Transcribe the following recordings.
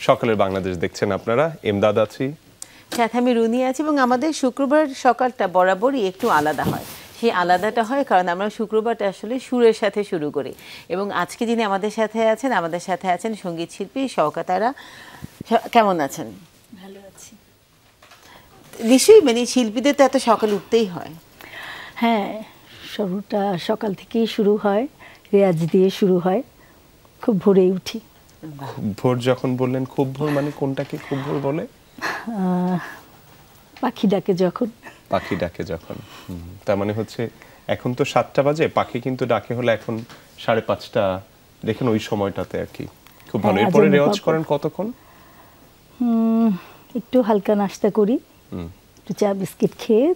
সকালের বাংলাদেশ দেখছেন আপনারা। এমদাদ আছি, সাথে আমি রুনি আছি, এবং আমাদের শুক্রবার সকালটা বরাবরই একটু আলাদা হয়। সেই আলাদাটা হয় কারণ আমরা শুক্রবারটা আসলে সুরের সাথে শুরু করি। এবং আজকে যিনি আমাদের সাথে আছেন সঙ্গীত শিল্পী শওকত আরা। কেমন আছেন? ভালো আছি। নিশ্চয়ই মানে শিল্পীদের তো এত সকালে উঠতেই হয়। হ্যাঁ, শুরুটা সকাল থেকেই শুরু হয়, রেয়াজ দিয়ে শুরু হয়। খুব ভোরেই উঠি। ভোর যখন বললেন খুব ভোর, মানে কোনটাকে খুব ভোর বলে? পাখি ডাকে যখন। পাখি ডাকে যখন। তার মানে হচ্ছে এখন তো 7টা বাজে, পাখি কিন্তু ডাকে হলো এখন 5:30। দেখেন ওই সময়টাতে আর কি খুব ভালো। এরপরে রেওয়াজ করেন কতক্ষণ? একটু হালকা নাস্তা করি, একটু চা বিস্কিট খেয়ে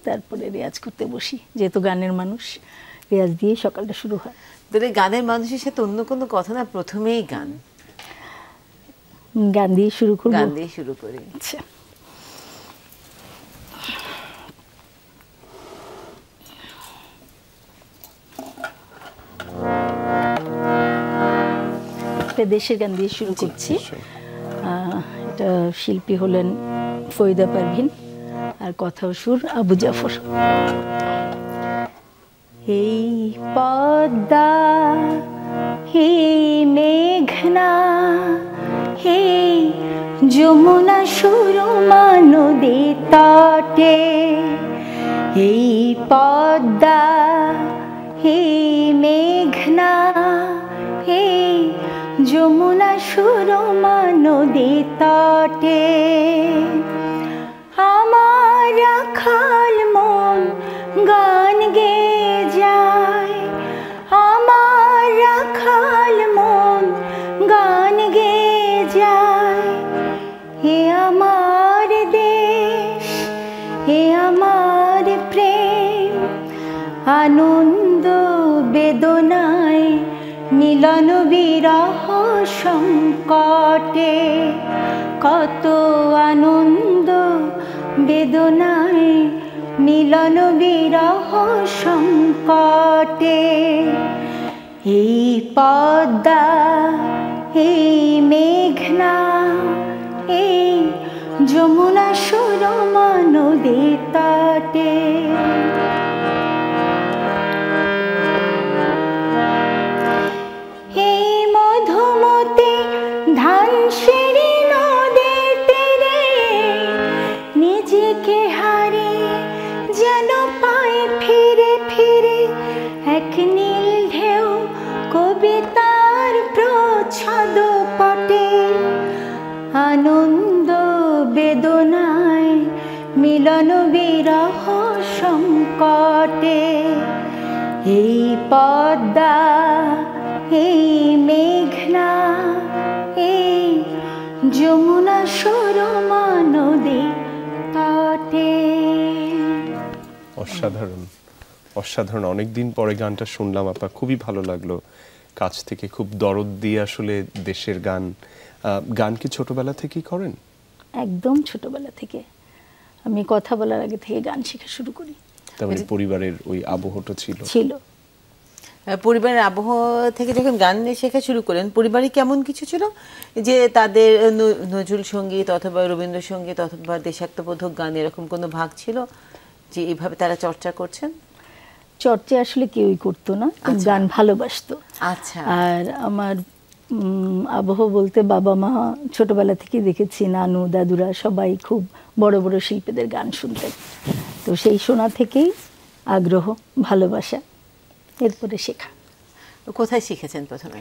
তারপরে রেয়াজ করতে বসি। যেহেতু গানের মানুষ, রেয়াজ দিয়ে সকালটা শুরু হয়। তাহলে গানের মানুষের সাথে অন্য কোনো কথা না, প্রথমেই গান দিয়ে শুরু করব। গান দিয়ে শুরু করি। আচ্ছা, দেশের গান দিয়ে শুরু করছি। এটা শিল্পী হলেন ফরিদা পারভিন, আর কথা ও সুর আবু জাফর। এই পদ্মা, হে মেঘনা, হে যমুনা সুরমা নদী তটে, এই পদ্মা, হে মেঘনা, হে যমুনা সুরমা নদী তটে, আমার রাখাল মন গান গেয়ে যায়, আমার রাখাল মন গান গেয়ে যায়। হে আমার দেশ, হে আমার প্রেম, আনন্দ বেদনায় মিলন বিরহ সংকটে, কত আনন্দ বেদনায় মিলন বিরহ সংকটে, এই পদ্মা, এই মেঘনা, এই যমুনা সুরমা নদী তটে। ধানসিঁড়ি নদী তীরে নিজেকে হারিয়ে যেন পাই ফিরে ফিরে এক নীল ঢেউ কবিতার প্রচ্ছদ পটে, আনন্দ বেদনায় মিলন বিরহ সংকটে, এই পদ্মা, এই মেঘনা, এই যমুনা সুরমা নদী তটে। অসাধারণ, অসাধারণ। অনেকদিন পরে গানটা শুনলাম আপা, খুবই ভালো লাগলো। কাছ থেকে খুব দরদ দিয়ে আসলে দেশের গান। গান কি ছোটবেলা থেকেই করেন? একদম ছোটবেলা থেকে। আমি কথা বলার আগে থেকে গান শেখা শুরু করি। তারপরে পরিবারের ওই আবহটা ছিল? পরিবারের আবহ থেকে যখন গান শেখা শুরু করেন, পরিবারে কেমন কিছু ছিল যে তাদের নজরুল সঙ্গীত অথবা রবীন্দ্রসঙ্গীত অথবা দেশাত্মবোধক গান এরকম কোনো ভাগ ছিল যে এইভাবে তারা চর্চা করছেন? চর্চা আসলে কেউই করতো না, গান ভালোবাসতো। আচ্ছা। আর আমার আবহ বলতে বাবা মা ছোটবেলা থেকে দেখেছি, নানু দাদুরা সবাই খুব বড় বড় শিল্পীদের গান শুনতেন। তো সেই শোনা থেকেই আগ্রহ, ভালোবাসা, এরপরে শেখা। কোথায় শিখেছেন প্রথমে?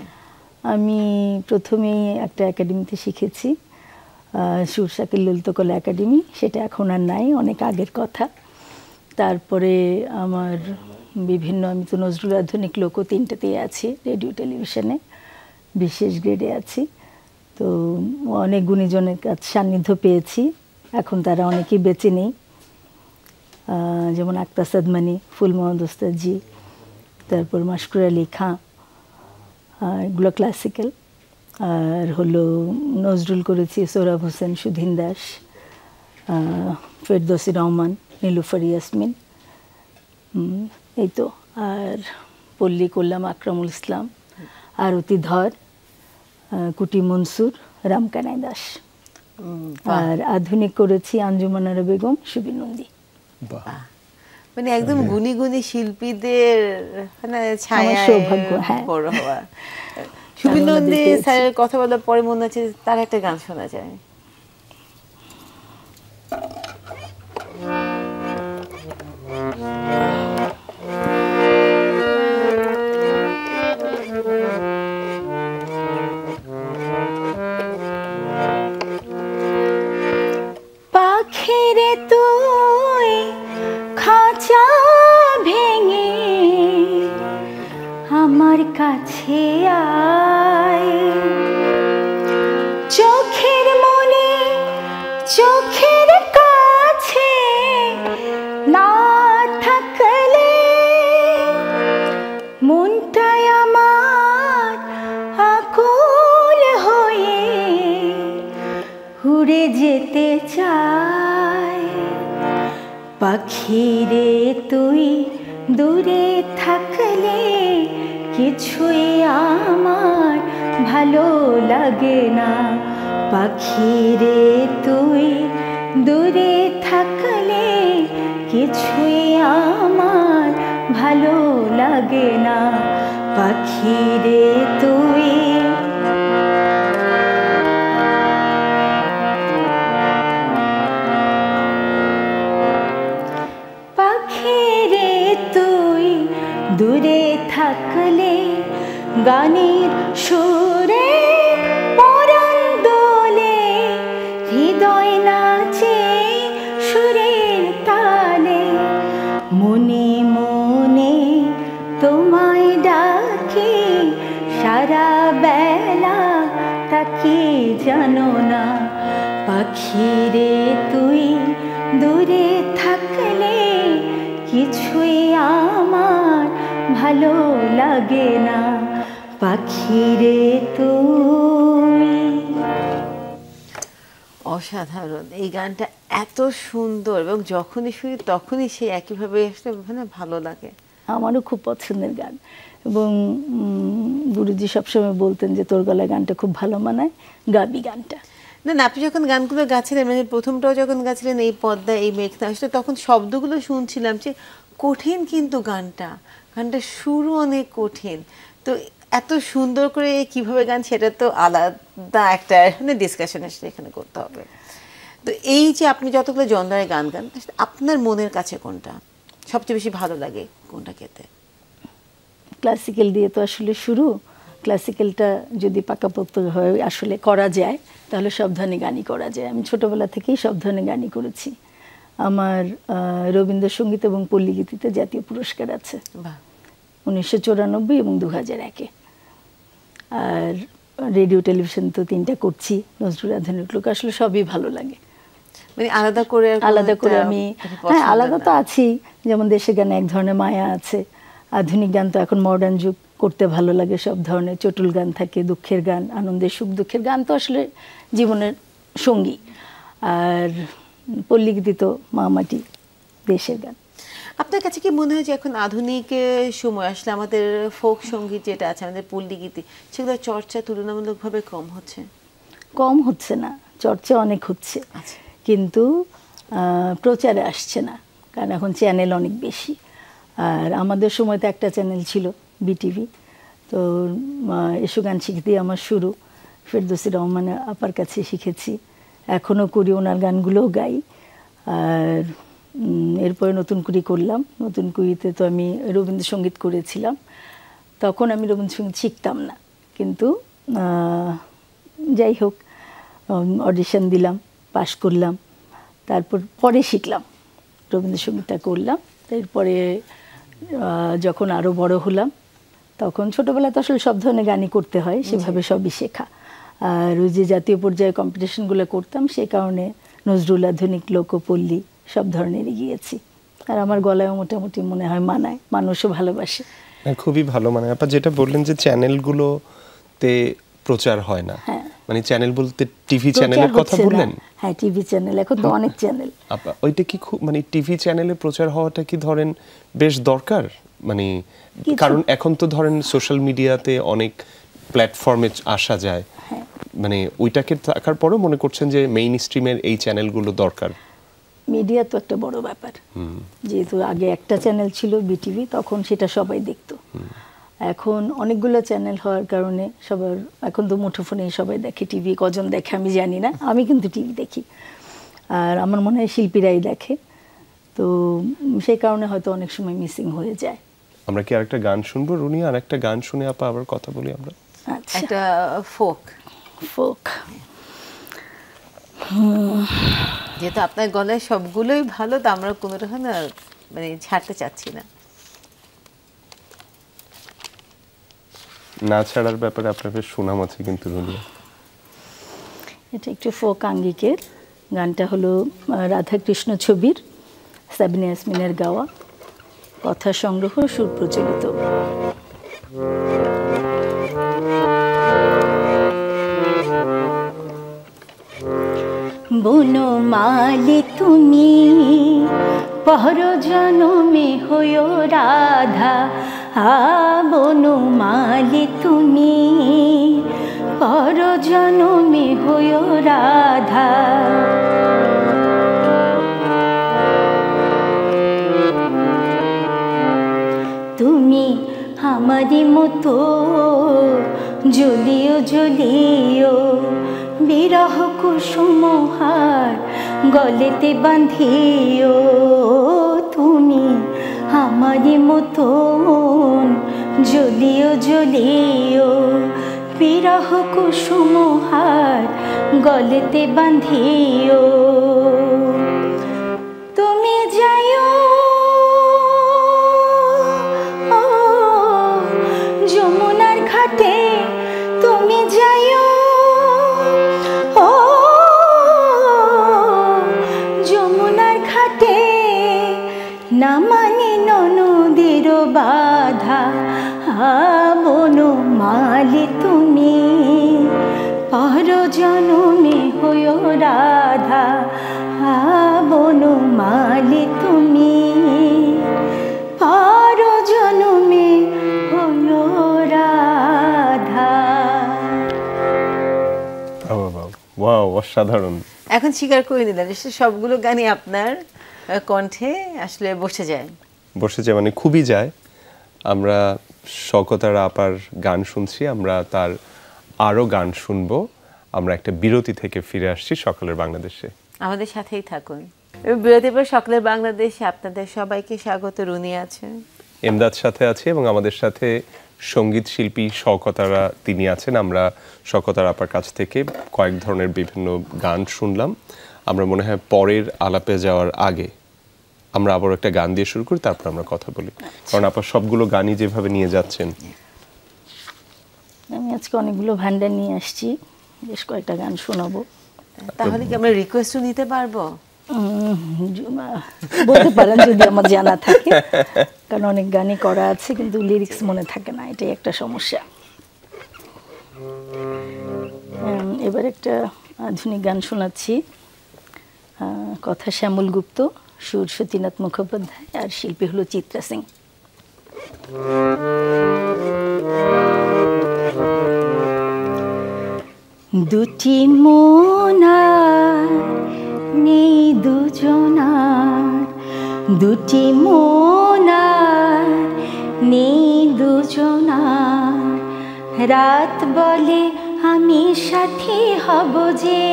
আমি প্রথমেই একটা একাডেমিতে শিখেছি, সুরসাকির ললিতকলা একাডেমি। সেটা এখন আর নাই, অনেক আগের কথা। তারপরে আমার বিভিন্ন, আমি তো নজরুল আধুনিক লোক 3টাতেই আছি, রেডিও টেলিভিশনে বিশেষ গ্রেডে আছি। তো অনেক গুণীজনের কাছে সান্নিধ্য পেয়েছি, এখন তারা অনেকেই বেঁচে নেই, যেমন আক্তার সাদমানি, ফুল মোহাম্মদ ওস্তাদজি, তারপর মাশকুর আলী খাঁ, এগুলো ক্লাসিক্যাল। আর হলো নজরুল করেছি সোহরাব হোসেন, সুধীন দাস, ফেরদৌসী রহমান, নীলুফার ইয়াসমিন, এই তো। আর পল্লী করলাম আকরামুল ইসলাম, আরতি ধর, কুটি মনসুর, রামকানাই দাস। আর আধুনিক করেছি আঞ্জুমান আরা বেগম, সুবীর নন্দী। বাহ, মানে একদম গুণী গুণী শিল্পীদের মানে ছায়া সৌভাগ্য, হ্যাঁ। বড় হওয়া। সুবীর নন্দী স্যারের কথা বলার পরে মনে হচ্ছে তার একটা গান শোনা যায়। পাখিরে তুই খাঁচা ভেঙে আমার কাছে আয়, চোখের মনে চোখের কাছে না থাকলে মনটাই আমার আকুল হয়ে উড়ে যেতে চায়। পাখিরে তুই দূরে থাকলে কিছুই আমার ভালো লাগে না। পাখিরে তুই দূরে থাকলে কিছুই আমার ভালো লাগে না। পাখিরে তুই দূরে থাকলে গানের সুরে পরাণ দোলে, হৃদয় নাচে সুরের তালে। মনে মনে তোমায় ডাকি সারা বেলা, তাকে জানো না। পাখিরে তুই দূরে থাকলে কিছুই আমার ভালো লাগে না। পাখিরে তুই। অসাধারণ এই গানটা, এত সুন্দর এবং যখনই শুনি তখনই সে একইভাবে মানে ভালো লাগে। আমারও খুব পছন্দের গান এবং গুরুজি সবসময় বলতেন যে তোর গলায় গানটা খুব ভালো মানায়, গাবি গানটা। না না, আপনি যখন গানগুলো গাচ্ছিলেন মানে প্রথমটাও যখন গাচ্ছিলেন এই পদ্মা এই মেঘনা আসলে, তখন শব্দগুলো শুনছিলাম যে কঠিন, কিন্তু গানটা সুরও অনেক কঠিন। তো এত সুন্দর করে কিভাবে গান, সেটা তো আলাদা একটা মানে ডিসকাশন আসলে এখানে করতে হবে। তো এই যে আপনি যতগুলো জনরায় গান গান, আপনার মনের কাছে কোনটা সবচেয়ে বেশি ভালো লাগে, কোনটা খেতে? ক্লাসিক্যাল দিয়ে তো আসলে শুরু। ক্লাসিক্যালটা যদি পাকাপোক্ত হয়ে আসলে করা যায় তাহলে সব ধরনের গানই করা যায়। আমি ছোটবেলা থেকেই সব ধরনের গানই করেছি। আমার রবীন্দ্রসঙ্গীত এবং পল্লীগীতিতে জাতীয় পুরস্কার আছে 1994 এবং 2001-এ। আর রেডিও টেলিভিশন তো 3টা করছি, নজরুল আধুনিক লোক, আসলে সবই ভালো লাগে। মানে আলাদা করে আমি হ্যাঁ আলাদা তো আছি, যেমন দেশের গানে এক ধরনের মায়া আছে। আধুনিক গান তো এখন মডার্ন যুগ, করতে ভালো লাগে সব ধরনের। চটুল গান থাকে, দুঃখের গান, আনন্দের সুখ দুঃখের গান তো আসলে জীবনের সঙ্গী। আর পল্লীগীতি তো মামাটি, দেশের গান। আপনার কাছে কি মনে হয় যে এখন আধুনিক সময় আসলে আমাদের ফোক সঙ্গীত যেটা আছে, আমাদের পল্লীগীতি, সেগুলো চর্চা তুলনামূলকভাবে কম হচ্ছে? কম হচ্ছে না, চর্চা অনেক হচ্ছে, কিন্তু প্রচারে আসছে না, কারণ এখন চ্যানেল অনেক বেশি। আর আমাদের সময় তো একটা চ্যানেল ছিল, বিটিভি। তো এসো গান শিখতে আমার শুরু ফেরদৌসী রহমান আপার কাছে শিখেছি, এখনও করি, ওনার গানগুলোও গাই। আর এরপরে নতুন কুড়ি করলাম। নতুন কুড়িতে তো আমি রবীন্দ্রসঙ্গীত করেছিলাম। তখন আমি রবীন্দ্রসঙ্গীত শিখতাম না, কিন্তু যাই হোক অডিশন দিলাম, পাশ করলাম, তারপর পরে শিখলাম, রবীন্দ্রসঙ্গীতটা করলাম। এরপরে যখন আরও বড় হলাম, তখন ছোটোবেলায় তো আসলে সব ধরনের গানই করতে হয়, সেভাবে সবই শেখা। আর ওই যে জাতীয় পর্যায়ে কম্পিটিশনগুলো করতাম, সেই কারণে নজরুল আধুনিক লোকপল্লী সব ধরনেরই গিয়েছি। আর আমার গলায় মোটামুটি মনে হয় মানায়, মানুষও ভালোবাসে। খুবই ভালো। মানে আপা যেটা বললেন যে চ্যানেলগুলোতে প্রচার হয় না, মানে চ্যানেল বলতে টিভি চ্যানেলের কথা বললেন? হ্যাঁ, টিভি চ্যানেল, এখন তো অনেক চ্যানেল। আপা ওইটা কি খুব মানে টিভি চ্যানেলে প্রচার হওয়াটা কি ধরেন বেশ দরকার? মানে কারণ এখন তো ধরেন সোশ্যাল মিডিয়াতে অনেক প্ল্যাটফর্মে আসা যায়, মানে ওইটাকে থাকার পরেও মনে করছেন যে মেইন স্ট্রিমের এই চ্যানেলগুলো দরকার? মিডিয়া তো একটা বড় ব্যাপার, যেহেতু আগে একটা চ্যানেল ছিল বিটিভি, তখন সেটা সবাই দেখতো। এখন অনেকগুলো চ্যানেল হওয়ার কারণে সবার এখন তো মুঠোফোনে সবাই দেখে। টিভি কজন দেখে আমি জানি না, আমি কিন্তু টিভি দেখি, আর আমার মনে হয় শিল্পীরাই দেখে, তো সেই কারণে হয়তো অনেক সময় মিসিং হয়ে যায়। আমরা কি আরেকটা গান শুনবো রুনি? আর একটা গান শুনে আপা আবার কথা বলি আমরা। আচ্ছা, একটা ফোক। ফোক, যেহেতু আপনার গলায় সবগুলোই ভালো, তো আমরা কোনোটা না মানে ছাড়তে চাচ্ছি না। না ছাড়ার ব্যাপারে আপনার বেশ সুনাম আছে কিন্তু রুনিয়া। এটা একটু ফোক আঙ্গিকের। গানটা হলো রাধাকৃষ্ণ ছবির, সাবিনা ইয়াসমিনের গাওয়া, কথা সংগ্রহ, সুর প্রচলিত। বনমালী তুমি পর জনমে হইও রাধা, বনমালী তুমি পর জনমে হইও রাধা। তুমি আমারি মতো জ্বলিও জ্বলিও, বিরহ কুসুম হার গলেতে বাঁধিও। তুমি আমারি মতো জ্বলিও জ্বলিও, বিরহ কুসুম হার গলেতে বাঁধিও। তুমি যাইও যমুনার ঘাটে, তুমি যাইও যমুনার ঘাটে, না মানে ননদের বাধা, বনমালী তুমি পর জনমে হইও রাধা, বনমালী তুমি পর জনমে হইও রাধা। ওয়াও, অসাধারণ। এখন স্বীকার করে নিলেন সবগুলো গানই আপনার কণ্ঠে আসলে বসে যায়। মানে খুবই যায়। আমরা শওকতার আপার গান শুনছি, আমরা তার আরো গান শুনবো। আমরা একটা বিরতি থেকে ফিরে আসছি সকালের বাংলাদেশে। আমাদের সাথেই থাকুন। বিরতির পর সকালের বাংলাদেশে আপনাদের সবাইকে স্বাগত। রুনি আছে, এমদাদ সাথে আছে, এবং আমাদের সাথে সঙ্গীত শিল্পী শওকতারা তিনি আছেন। আমরা শওকতার আপার কাছ থেকে কয়েক ধরনের বিভিন্ন গান শুনলাম। আমরা মনে হয় পরের আলাপে যাওয়ার আগে আমরা আবার একটা গান দিয়ে শুরু করি, তারপর আমরা কথা বলি, কারণ আপা সবগুলো গানই যেভাবে নিয়ে যাচ্ছেন। আমি আজকে অনেকগুলো ভান্ডার নিয়ে আসছি, বেশ কয়েকটা গান শোনাবো। তাহলে কি আমরা রিকোয়েস্টও নিতে পারবো? বলতে পারেন যদি আমার জানা থাকে, কারণ অনেক গানই করা আছে কিন্তু লিরিক্স মনে থাকে না, এটাই একটা সমস্যা। এবার একটা আধুনিক গান শোনাচ্ছি, কথা শ্যামল গুপ্ত, সুর সতীনাথ মুখোপাধ্যায়, আর শিল্পী হলো চিত্রা সিং। দুটি মনার নেই দুজনার, দুটি মনার নেই দুজনার, রাত বলে আমি সাথী হব যে,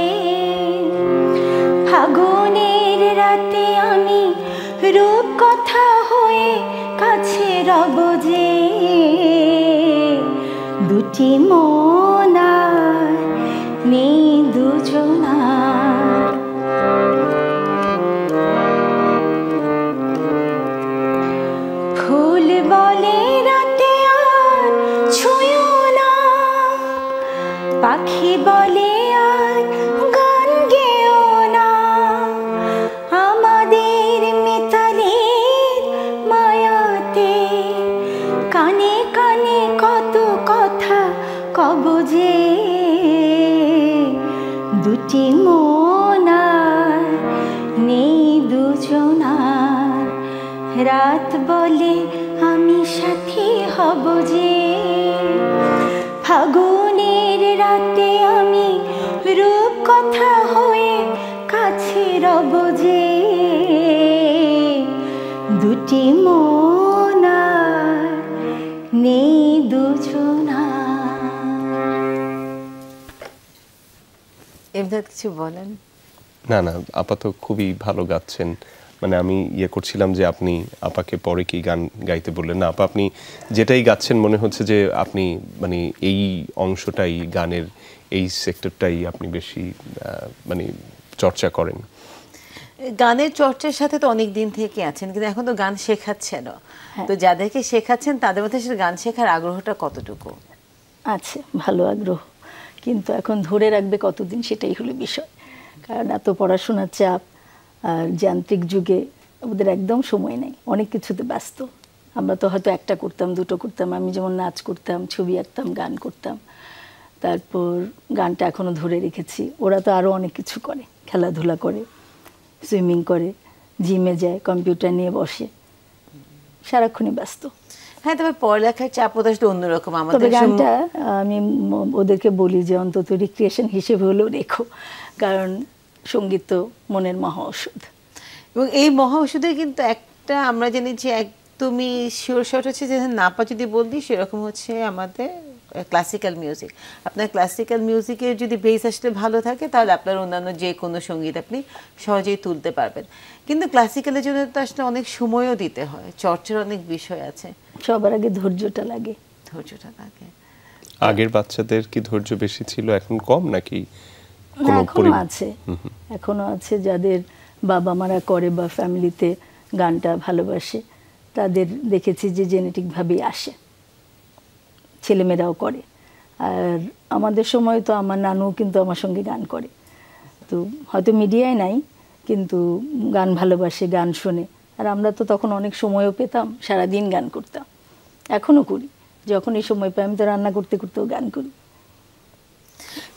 ফাগুনের রাতে আমি রূপ কথা হয়ে কাছে রব যে, দুটি মনার নেই দুজনার। ফুল বলে রাতে আর ছুঁয়ো না, পাখি বলে আর গান গেও না, আমাদের মিতালির মায়াতে কানে কানে কত কথা কব যে, দুটি মনার নেই দুজনার, রাত বলে আমি সাথী হব যে, ফাগুনের রাতে আমি যে মন আর নেই দুজনা। এমদাদ কিছু বলেন? না না, আপা তো খুবই ভালো গাচ্ছেন। মানে আমি ইয়ে করছিলাম যে আপনি আপাকে পরে কি গান গাইতে বললেন না, আপা আপনি যেটাই গাচ্ছেন মনে হচ্ছে যে আপনি মানে এই অংশটাই গানের এই সেক্টরটাই আপনি বেশি মানে চর্চা করেন। গানের চর্চার সাথে তো অনেক দিন থেকে আছেন, কিন্তু এখন তো গান শেখাচ্ছেন। তো যাদেরকে শেখাচ্ছেন তাদের মধ্যে সেটা গান শেখার আগ্রহটা কতটুকু আছে? ভালো আগ্রহ, কিন্তু এখন ধরে রাখবে কতদিন সেটাই হলো বিষয়। কারণ এত পড়াশোনার চাপ আর যান্ত্রিক যুগে ওদের একদম সময় নেই, অনেক কিছুতে ব্যস্ত। আমরা তো হয়তো একটা করতাম, দুটো করতাম। আমি যেমন নাচ করতাম, ছবি আঁকতাম, গান করতাম, তারপর গানটা এখনও ধরে রেখেছি। ওরা তো আরও অনেক কিছু করে, খেলাধুলা করে, সুইমিং করে, জিমে যায়, কম্পিউটার নিয়ে বসে, সারাক্ষণই ব্যস্ত। হ্যাঁ, তবে পড়ালেখার চাপ ওদের আসলে অন্যরকম। তবে আমাদের গানটা আমি ওদেরকে বলি যে অন্তত রিক্রিয়েশন হিসেবে হলেও রেখো, কারণ সঙ্গীত তো মনের মহা ওষুধ। এবং এই মহা ওষুধের কিন্তু একটা আমরা জানি যে একদমই শিওর শট হচ্ছে যে নাপা যদি বললি সেরকম হচ্ছে আমাদের ক্লাসিক্যাল মিউজিক। আপনার ক্লাসিক্যাল মিউজিকের যদি বেস আসলে ভালো থাকে তাহলে আপনার অন্যান্য যে কোনো সঙ্গীত আপনি সহজেই তুলতে পারবেন। কিন্তু ক্লাসিক্যালের জন্য তো আসলে অনেক সময়ও দিতে হয়, চর্চার অনেক বিষয় আছে। সবার আগে ধৈর্যটা লাগে। ধৈর্যটা লাগে। আগের বাচ্চাদের কি ধৈর্য বেশি ছিল, এখন কম নাকি? না, এখনো আছে, এখনো আছে। যাদের বাবা মারা করে বা ফ্যামিলিতে গানটা ভালোবাসে তাদের দেখেছি যে জেনেটিকভাবেই আসে, ছেলেমেয়েরাও করে। আর আমাদের সময় তো আমার নানুও কিন্তু আমার সঙ্গে গান করে, তো হয়তো মিডিয়ায় নাই কিন্তু গান ভালোবাসে, গান শোনে। আর আমরা তো তখন অনেক সময়ও পেতাম, সারাদিন গান করতাম, এখনও করি। যখন এই সময় পাই আমি তো রান্না করতে করতেও গান করি।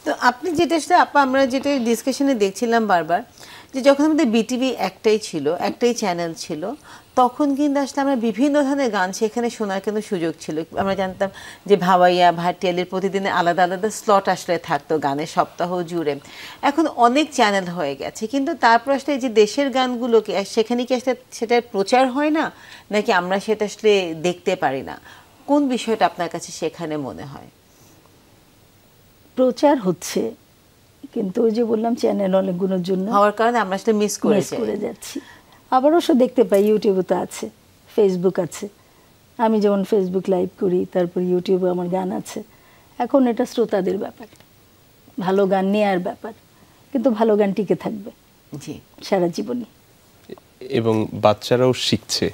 তো আপনি যেটা আসলে আপা আমরা যেটা ডিসকাশনে দেখছিলাম বারবার, যে যখন আমাদের বিটিভি একটাই ছিল, একটাই চ্যানেল ছিল, তখন কিন্তু আসলে আমরা বিভিন্ন ধরনের গান সেখানে শোনার কিন্তু সুযোগ ছিল। আমরা জানতাম যে ভাওয়াইয়া, ভাটিয়ালির প্রতিদিনে আলাদা আলাদা স্লট আসলে থাকতো গানের সপ্তাহ জুড়ে। এখন অনেক চ্যানেল হয়ে গেছে, কিন্তু তারপর আসলে এই যে দেশের গানগুলোকে সেখানে কি আসলে সেটার প্রচার হয় না, নাকি আমরা সেটা আসলে দেখতে পারি না? কোন বিষয়টা আপনার কাছে সেখানে মনে হয়? প্রচার হচ্ছে, কিন্তু ওই যে বললাম চ্যানেল অনেকগুলোর জন্য হওয়ার কারণে আমরা আসলে মিস করে যাচ্ছি। আবার অবশ্য দেখতে পাই, ইউটিউবে তো আছে, ফেসবুক আছে। আমি যেমন ফেসবুক লাইভ করি, তারপর ইউটিউবে আমার গান আছে। এখন এটা শ্রোতাদের ব্যাপার, ভালো গান নেওয়ার ব্যাপার, কিন্তু ভালো গান টিকে থাকবে জি সারা জীবনই। এবং বাচ্চারাও শিখছে।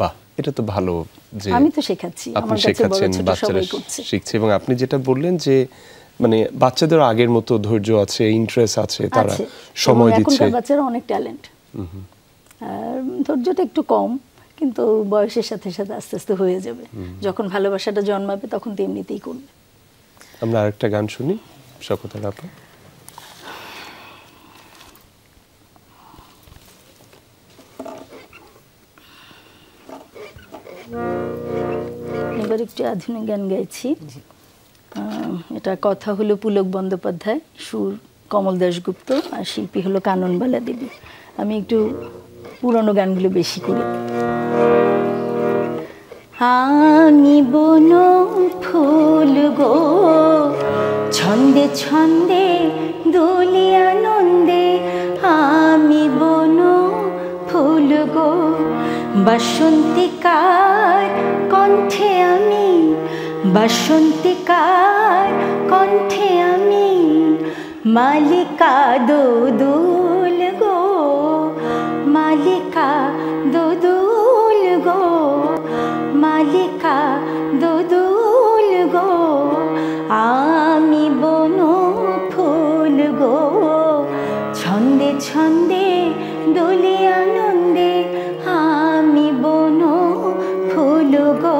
বাহ, এটা তো ভালো যে আমি তো শেখাচ্ছি, আপনি আমার কাছে বড় শেখাচ্ছেন, ছোট বাচ্চারা সবাই করছে। শিখছে। এবং আপনি যেটা বললেন যে মানে বাচ্চাদের আগের মতো ধৈর্য আছে, ইন্টারেস্ট আছে, তারা সময় দিচ্ছে। এখনকার বাচ্চারা অনেক ট্যালেন্ট, আর ধৈর্যটা একটু কম, কিন্তু বয়সের সাথে সাথে আস্তে আস্তে হয়ে যাবে। যখন ভালোবাসাটা জন্মাবে তখন তো এমনিতেই করবে। আমরা আরেকটা গান শুনি, শকতার আপা। এবার একটু আধুনিক গান গাইছি। এটা কথা হলো পুলক বন্দ্যোপাধ্যায়, সুর কমল দাশগুপ্ত, আর শিল্পী হলো কাননবালা দেবী। আমি একটু পুরনো গানগুলো বেশি করি। আমি বন ফুল গো, ছন্দে ছন্দে দোলি আনন্দে, আমি বন ফুল গো, বাসন্তিকার কণ্ঠে আমি, বাসন্তিকার কণ্ঠে আমি, মালিকা দোদুল গো, মালিকা দোদুল গো, মালিকা দোদুল গো, আমি বন ফুল গো, ছন্দে ছন্দে দোলে আনন্দে, আমি বন ফুল গো।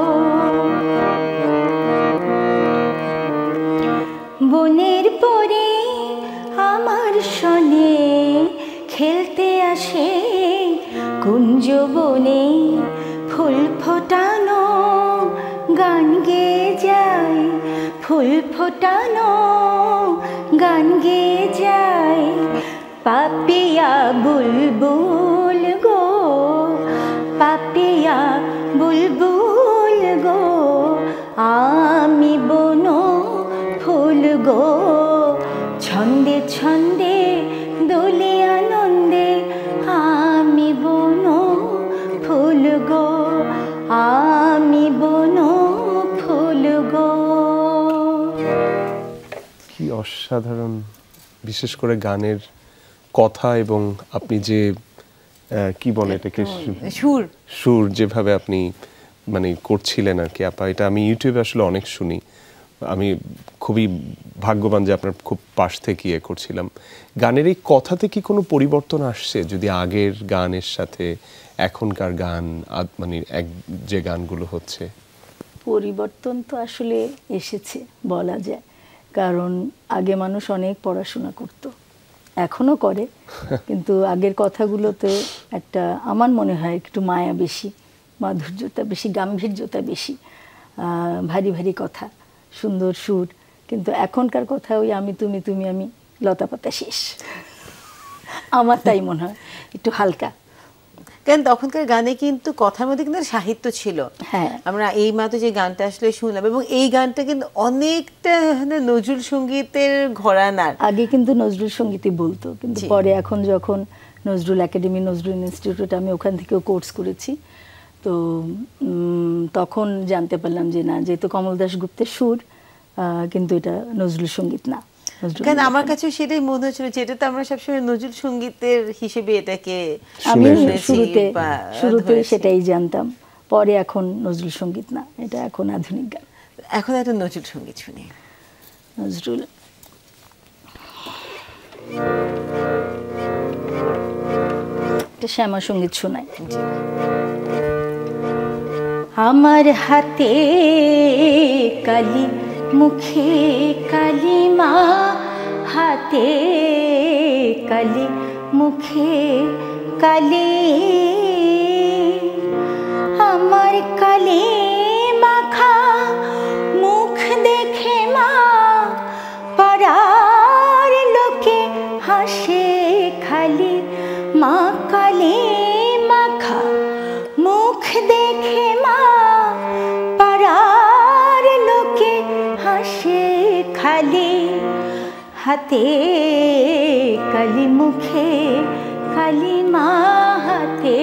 বনের পরে আমার সনে খেলতে আসে, কুঞ্জ বনে ফুল ফোটানো গান গেয়ে যায়, ফুল ফোটানো গান গেয়ে যায়, পাপিয়া বুলবুল গো, পাপিয়া বুলবুল গো, আমি বন ফুল গো, ছন্দে ছন্দে দোলে আনন্দে, আমি বন ফুল গো, আমি বন ফুল গো। কি অসাধারণ, বিশেষ করে গানের কথা এবং আপনি যে কি বলে এটাকে, সুর সুর যেভাবে আপনি মানে করছিলেন আর কি আপা, এটা আমি ইউটিউবে আসলে অনেক শুনি। আমি খুবই ভাগ্যবান যে আপনার খুব পাশ থেকে ইয়ে করছিলাম। গানের এই কথাতে কি কোনো পরিবর্তন আসছে যদি আগের গানের সাথে এখনকার গান মানে এক যে গানগুলো হচ্ছে? পরিবর্তন তো আসলে এসেছে বলা যায়, কারণ আগে মানুষ অনেক পড়াশোনা করত, এখনো করে, কিন্তু আগের কথাগুলোতে একটা আমার মনে হয় একটু মায়া বেশি, মাধুর্যতা বেশি, গাম্ভীর্যতা বেশি, ভারী ভারী কথা, সুন্দর সুর। কিন্তু এখনকার কথা ওই আমি তুমি তুমি আমি, লতাপাতা শেষ। আমার তাই মনে হয় একটু হালকা। কারণ তখনকার গানে কিন্তু কথার মধ্যে কিন্তু সাহিত্য ছিল। হ্যাঁ, আমরা এই মাত্র যে গানটা আসলে শুনলাম, এবং এই গানটা কিন্তু অনেকটা নজরুল সঙ্গীতের ঘরানার। আগে কিন্তু নজরুল সঙ্গীতই বলতো, কিন্তু পরে এখন যখন নজরুল একাডেমি, নজরুল ইনস্টিটিউট, আমি ওখান থেকেও কোর্স করেছি, তো তখন জানতে পারলাম যে না, যেহেতু কমল দাশগুপ্তের সুর, কিন্তু এটা নজরুল সঙ্গীত না। কারণ আমার কাছে সেটাই মনে হচ্ছিল, যেটা তো আমরা সবসময় নজরুল সঙ্গীতের হিসেবে এটাকে আমি শুনেছি শুরুতে সেটাই জানতাম, পরে এখন নজরুল সঙ্গীত না, এটা এখন আধুনিক গান। এখন একটা নজরুল সঙ্গীত শুনি। নজরুল একটা শ্যামা সঙ্গীত শোনায়। আমার হাতে কালি, মুখে কালি মা, হাতে কালি, মুখে কালি, আমার কালি মাখা মুখ দেখে মা, পাড়ার লোকে হাসে খালি, মা কালি মাখা মুখ দেখে মা, পাড়ার লোকে হাসে খালি, হাতে কালি, মুখে কালি মা, হাতে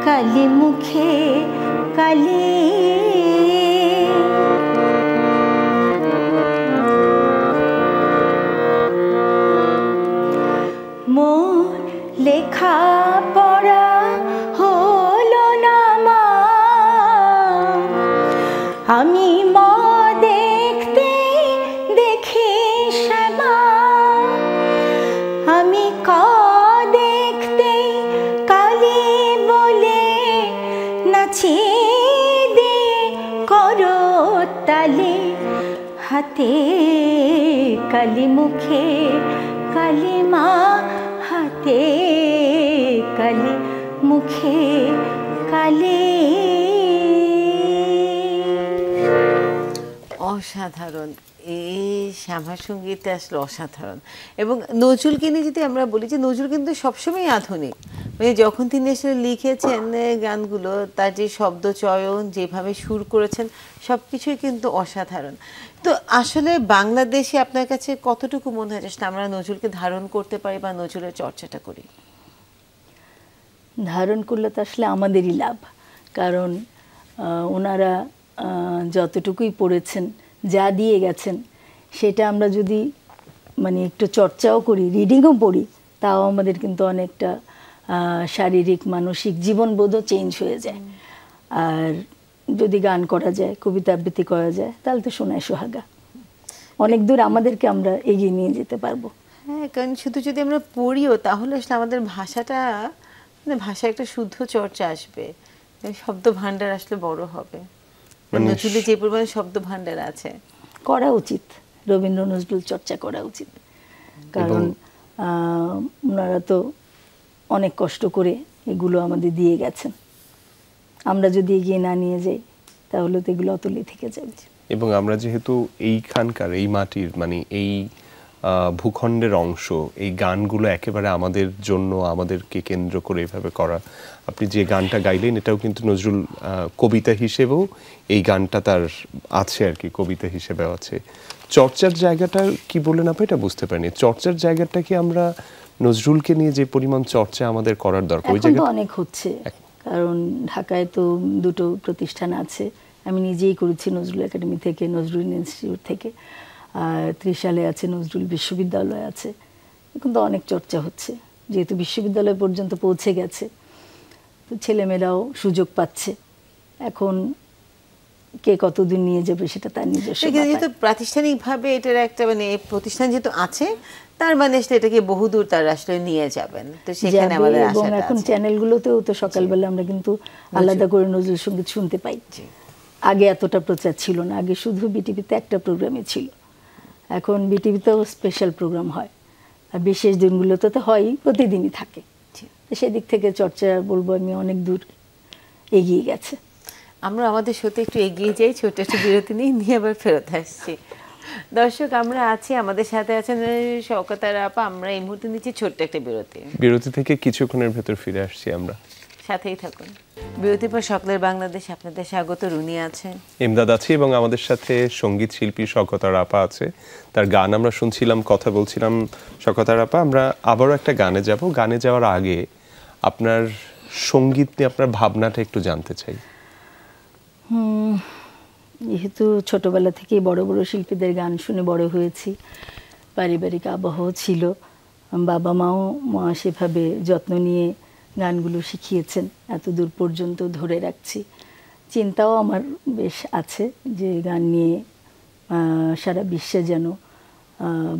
কালি, মুখে কালি। মোর লেখা পড়া হলো না মা, আমি মা দেখতে দেখি শ্যামা, আমি কা দেখতে কালি বলে, নাচি দিয়ে করো তালি, হাতে কালি, মুখে কালি মা, হাতে কালি, মুখে কালি। অসাধারণ, এই শ্যামা সঙ্গীত আসলে অসাধারণ। এবং নজরুলকে নিয়ে যদি আমরা বলি, যে নজরুল কিন্তু সবসময় আধুনিক, মানে যখন তিনি আসলে লিখেছেন গানগুলো, তার যে শব্দ চয়ন, যেভাবে সুর করেছেন, সব কিছুই কিন্তু অসাধারণ। তো আসলে বাংলাদেশে আপনার কাছে কতটুকু মনে হয় যে আমরা নজরুলকে ধারণ করতে পারি বা নজরুলের চর্চাটা করি? ধারণ করলে তো আসলে আমাদেরই লাভ, কারণ ওনারা যতটুকুই পড়েছেন, যা দিয়ে গেছেন, সেটা আমরা যদি মানে একটু চর্চাও করি, রিডিংও পড়ি, তাও আমাদের কিন্তু অনেকটা শারীরিক মানসিক জীবনবোধও চেঞ্জ হয়ে যায়। আর যদি গান করা যায়, কবিতা আবৃত্তি করা যায়, তাহলে তো সোনায় সোহাগা, অনেক দূর আমাদেরকে আমরা এগিয়ে নিয়ে যেতে পারবো। হ্যাঁ, কারণ শুধু যদি আমরা পড়িও, তাহলে আসলে আমাদের ভাষাটা, মানে ভাষায় একটা শুদ্ধ চর্চা আসবে, শব্দ ভান্ডার আসলে বড় হবে। নজরুলে যে পরিমাণে শব্দ ভান্ডার আছে, করা উচিত, রবীন্দ্র নজরুল চর্চা করা উচিত, কারণ ওনারা তো অনেক কষ্ট করে এগুলো আমাদের দিয়ে গেছেন। আমরা যদি এগিয়ে না নিয়ে যাই, তাহলে তো এগুলো অতলে থেকে যাবে। এবং আমরা যেহেতু এইখানকার, এই মাটির, মানে এই ভূখণ্ডের অংশ, এই গানগুলো একেবারে আমাদের জন্য, আমাদেরকে কেন্দ্র করে এভাবে করা। আপনি যে গানটা গাইলেন এটাও কিন্তু নজরুল কবিতা হিসেবেও এই গানটা তার আছে আর কি, কবিতা হিসেবেও আছে। চর্চার জায়গাটা কি বললেন আপনি, এটা বুঝতে পারিনি। চর্চার জায়গাটা কি আমরা নজরুলকে নিয়ে যে পরিমাণ চর্চা আমাদের করার দরকার, ওই এখন তো জায়গাটা অনেক হচ্ছে, কারণ ঢাকায় তো দুটো প্রতিষ্ঠান আছে। আমি নিজেই করেছি নজরুল একাডেমি থেকে, নজরুল ইনস্টিটিউট থেকে, আর ত্রিশালে আছে নজরুল বিশ্ববিদ্যালয় আছে। এখন তো অনেক চর্চা হচ্ছে, যেহেতু বিশ্ববিদ্যালয় পর্যন্ত পৌঁছে গেছে, তো ছেলেমেয়েরাও সুযোগ পাচ্ছে। এখন কে কতদূর নিয়ে যাবে সেটা তার নিজস্ব ব্যাপার। যেহেতু প্রাতিষ্ঠানিকভাবে এটার একটা মানে প্রতিষ্ঠান যেহেতু আছে, তার মানে আসলে এটাকে বহুদূর তার আসলে নিয়ে যাবেন, তো সেখানে আমাদের এবং আশাটা এখন আছে। চ্যানেলগুলোতেও তো সকালবেলা আমরা কিন্তু আলাদা করে নজরুল সঙ্গীত শুনতে পাই। আগে এতটা প্রচার ছিল না, আগে শুধু বিটিভিতে একটা প্রোগ্রামই ছিল। এখন বিটিভিতেও স্পেশাল প্রোগ্রাম হয়, আর বিশেষ দিনগুলোতে তো হয়ই, প্রতিদিনই থাকে। সেদিক থেকে চর্চা বলবো আমি অনেক দূর এগিয়ে গেছে। আমরা আমাদের সত্যি একটু এগিয়ে যাই, ছোট একটু বিরতি নিয়ে আবার ফেরত আসছি। দর্শক, আমরা আছি, আমাদের সাথে আছেন শওকত আরা আপা। আমরা এই মুহূর্তে নিচ্ছি ছোট্ট একটা বিরতি থেকে কিছুক্ষণের ভেতর ফিরে আসছি আমরা, সাথেই থাকুন। বিরতির পর সকলের বাংলাদেশ, আপনাদের স্বাগত। রুনি আছে, ইমদাদ আছি, এবং আমাদের সাথে সঙ্গীত শিল্পী শওকত আরা আপা আছে। তার গান আমরা শুনছিলাম, কথা বলছিলাম। শওকত আরা আপা, আমরা আবারও একটা গানে যাব। গানে যাওয়ার আগে আপনার সঙ্গীত নিয়ে আপনার ভাবনাটা একটু জানতে চাই। যেহেতু ছোটবেলা থেকেই বড় বড় শিল্পীদের গান শুনে বড় হয়েছি, পারিবারিক আবহ ছিল, বাবা মাও সেভাবে যত্ন নিয়ে গানগুলো শিখিয়েছেন, এত দূর পর্যন্ত ধরে রাখছি। চিন্তাও আমার বেশ আছে যে গান নিয়ে সারা বিশ্বে যেন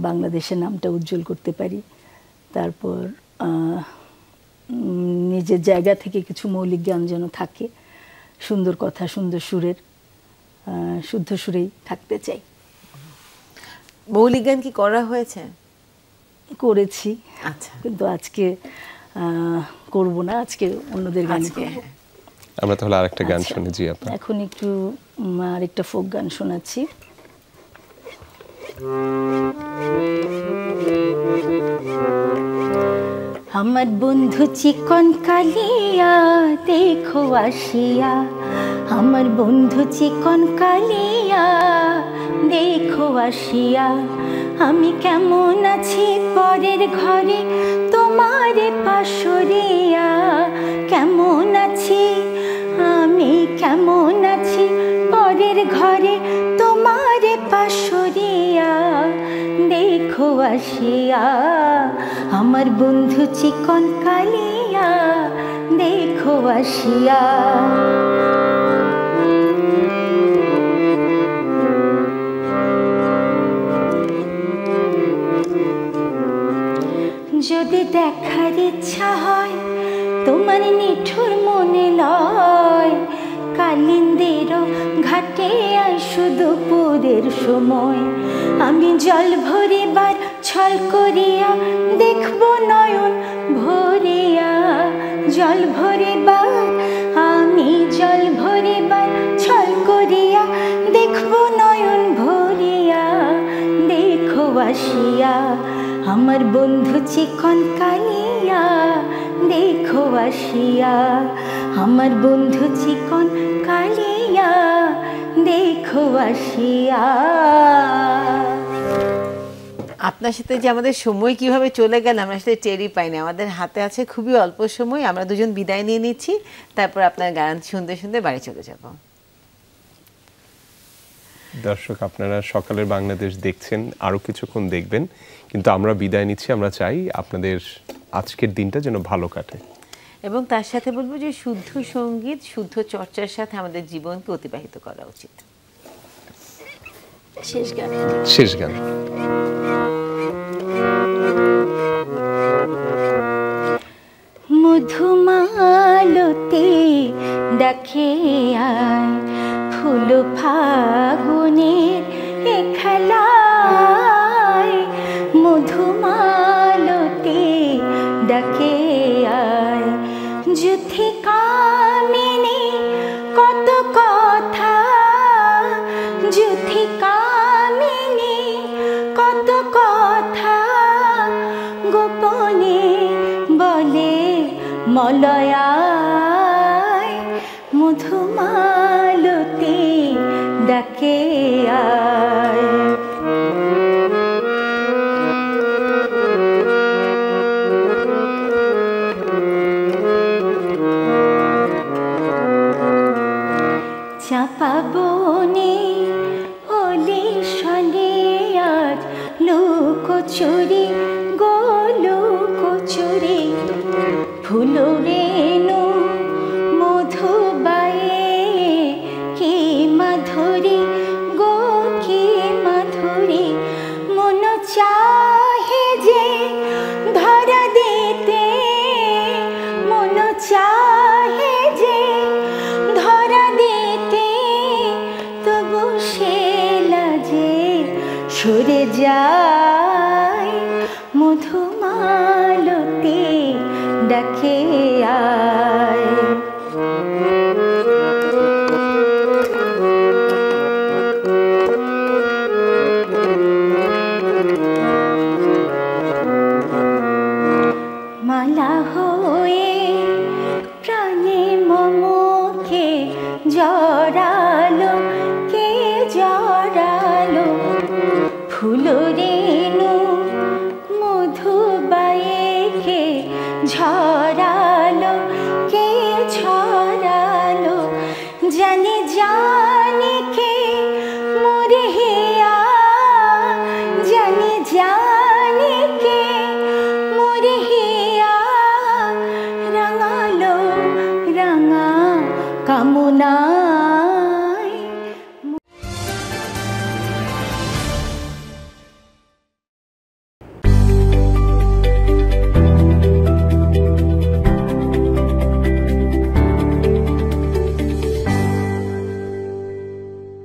বাংলাদেশের নামটা উজ্জ্বল করতে পারি। তারপর নিজের জায়গা থেকে কিছু মৌলিক গান যেন থাকে, সুন্দর কথা, সুন্দর সুরের, শুদ্ধ সুরেই থাকতে চাই। মৌলিক গান কি করা হয়েছে? করেছি, আচ্ছা, কিন্তু আজকে করব না, আজকে অন্যদের গান করব। আমরা তাহলে আরেকটা গান শুনি। জি আপা, এখন একটু আরেকটা ফোক গান শোনাচ্ছি। আমার বন্ধু চিকন কালিয়া দেখো আসিয়া, আমার বন্ধু চিকন কালিয়া দেখো আসিয়া, আমি কেমন আছি পরের ঘরে তোমারে পাশরিয়া, কেমন আছি আমি, কেমন আছি পরের ঘরে তোমারে পাশরিয়া, দেখো আসিয়া, আমার বন্ধু চিকন কালিয়া দেখো আসিয়া। যদি দেখার ইচ্ছা হয় তোমার নিঠুর মনে লয়, কালিন্দের ঘাটে আইসো দুপুরের সময়, আমি জল ভরিবার ছল করিয়া দেখব নয়ন ভরিয়া, জল ভরিবার, আমি জল ভরিবার ছল করিয়া দেখব নয়ন ভরিয়া, দেখো আসিয়া, আমার বন্ধু চিকন কালিয়া দেখো আসিয়া, আমার বন্ধু চিকন কালিয়া দেখো আসিয়া। আপনার সাথে যে আমাদের সময় কিভাবে চলে গেল আমরা সেটা টেরই পাইনি। আমাদের হাতে আছে খুবই অল্প সময়, আমরা দুজন বিদায় নিয়ে নিচ্ছি, তারপর আপনার গান শুনতে শুনতে বাড়ি চলে যাব। দর্শক, আপনারা সকালের বাংলাদেশ দেখছেন, আরও কিছুক্ষণ দেখবেন, কিন্তু আমরা বিদায় নিচ্ছি। আমরা চাই আপনাদের আজকের দিনটা যেন ভালো কাটে, এবং তার সাথে বলবো যে শুদ্ধ সঙ্গীত, শুদ্ধ চর্চার সাথে আমাদের জীবনকে অতিবাহিত করা উচিত। শেষ গান, শেষ গান। মধুমালতি ডাকে আয়, ফুল ফাগুনের এ খেলায়, মধুমালতি ডাকে আয়, যুথি কামিনী কত কথা, যুথি কামিনী কত কথা গোপনে বলে মলয়ায়, মধুমালতি ডাকে আয়। চাপা বনে হলে শনে আজ লুকোচুরি গো লুকোচুরি, ফুল রেণু মধু বায়ে কি মাধুরী গো কি মাধুরী, মন চাহে যে ধরা দিতে, মন চাহে যে ধরা দিতে, তবু সে লাজে সরে যায়, মধুমালতি ডাকে